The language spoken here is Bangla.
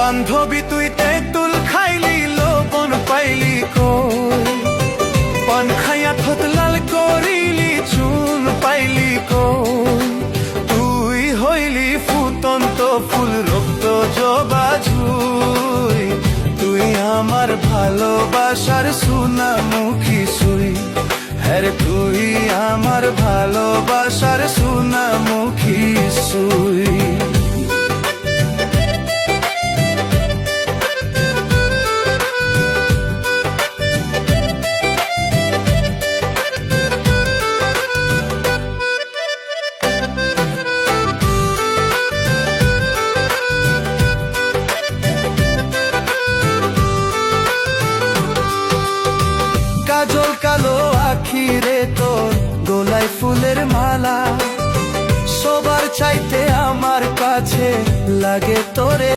বান্ধবী তুই তেঁতুল খাইলি লবণ পাইলি কই, পান খাইয়া ঠোঁট লাল করিলি চুন পাইলি কই। তুই হইলি ফুটন্ত ফুল রক্ত জবা ঝুই, তুই আমার ভালোবাসার সোনামুখী সুই। হ্যাঁ তুই আমার ভালোবাসার সোনামুখী সুই। কাজল কালো আখিরে তোর গলায় ফুলের মালা, সবার চাইতে আমার কাছে লাগে তোরে।